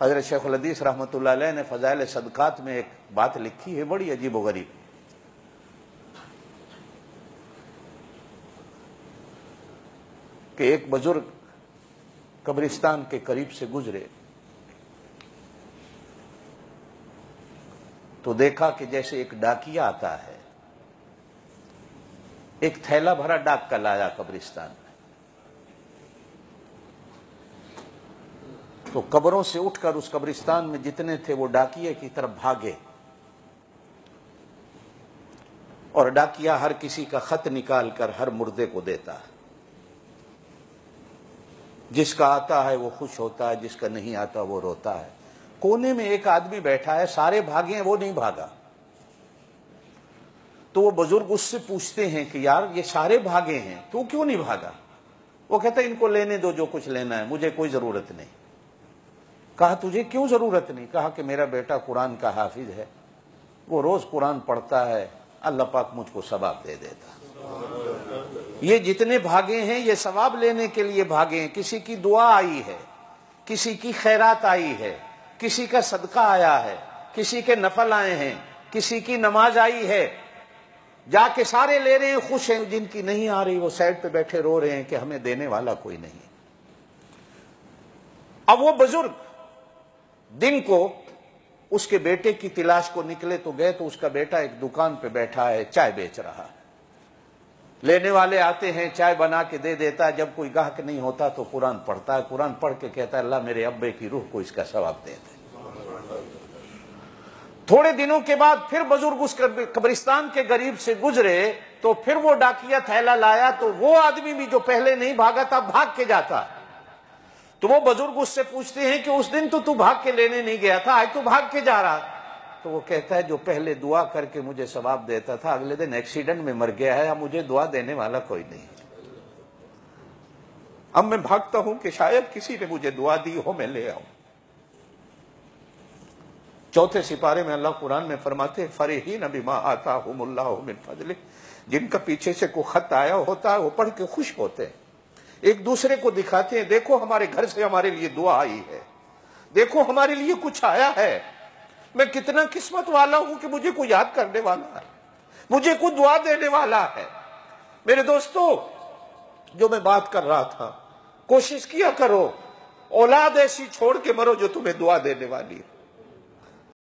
حضرت شیخ الحدیث رحمۃ اللہ علیہ نے فضائل صدقات میں ایک بات لکھی ہے بڑی عجیب و غریب، کہ ایک بزرگ قبرستان کے قریب سے گزرے تو دیکھا کہ جیسے ایک ڈاکیا آتا ہے، ایک تھیلا بھرا ڈاک کا لایا قبرستان میں، تو قبروں سے اٹھ کر اس قبرستان میں جتنے تھے وہ ڈاکیے کی طرف بھاگے، اور ڈاکیا ہر کسی کا خط نکال کر ہر مردے کو دیتا ہے، جس کا آتا ہے وہ خوش ہوتا ہے، جس کا نہیں آتا وہ روتا ہے۔ کونے میں ایک آدمی بیٹھا ہے، سارے بھاگے ہیں، وہ نہیں بھاگا۔ تو وہ بزرگ اس سے پوچھتے ہیں کہ یار یہ سارے بھاگے ہیں، تو کیوں نہیں بھاگا؟ وہ کہتا ہے ان کو لینے دو جو کچھ لینا ہے، مجھے کوئی ضرورت نہیں۔ کہا تجھے کیوں ضرورت نہیں؟ کہا کہ میرا بیٹا قرآن کا حافظ ہے، وہ روز قرآن پڑھتا ہے، اللہ پاک مجھ کو ثواب دے دیتا۔ یہ جتنے بھاگے ہیں یہ ثواب لینے کے لیے بھاگے ہیں، کسی کی دعا آئی ہے، کسی کی خیرات آئی ہے، کسی کا صدقہ آیا ہے، کسی کے نفل آئے ہیں، کسی کی نماز آئی ہے، جا کے سارے لے رہے ہیں، خوش ہیں۔ جن کی نہیں آ رہی وہ سائڈ پہ بیٹھے رو رہے ہیں کہ ہمیں دینے والا کوئی نہیں۔ اب وہ بزرگ دن کو اس کے بیٹے کی تلاش کو نکلے تو گئے تو اس کا بیٹا ایک دکان پہ بیٹھا ہے، چائے بیچ رہا ہے۔ لینے والے آتے ہیں، چائے بنا کے دے دیتا ہے، جب کوئی گاہک نہیں ہوتا تو قرآن پڑھتا ہے، قرآن پڑھ کے کہتا ہے اللہ میرے ابے کی روح کو اس کا ثواب دے دے۔ تھوڑے دنوں کے بعد پھر بزرگ اس قبرستان کے قریب سے گزرے تو پھر وہ ڈاکیا تھیلا لایا، تو وہ آدمی بھی جو پہلے نہیں بھاگا تھا بھاگ کے جاتا۔ تو وہ بزرگ اس سے پوچھتے ہیں کہ اس دن تو بھاگ کے لینے نہیں گیا تھا، آج تو بھاگ کے جا رہا۔ تو وہ کہتا ہے جو پہلے دعا کر کے مجھے ثواب دیتا تھا اگلے دن ایکسیڈنٹ میں مر گیا ہے، اب مجھے دعا دینے والا کوئی نہیں۔ اب میں بھاگتا ہوں کہ شاید کسی نے مجھے دعا دی ہو، میں لے آؤں۔ چوتھے سپارے میں اللہ قرآن میں فرماتے ہیں فرحین بما آتاہم اللہ من فضلہ، جن کا پیچھے سے کوئی خط آیا ہوتا ہے وہ پڑھ کے خوش ہوتے ہیں، ایک دوسرے کو دکھاتے ہیں دیکھو ہمارے گھر سے ہمارے لیے دعا آئی ہے، دیکھو ہمارے لیے کچھ آیا ہے، میں کتنا قسمت والا ہوں کہ مجھے کوئی یاد کرنے والا ہے، مجھے کوئی دعا دینے والا ہے۔ میرے دوستو، جو میں بات کر رہا تھا، کوشش کیا کرو اولاد ایسی چھوڑ کے مرو جو تمہیں دعا دینے والی ہے۔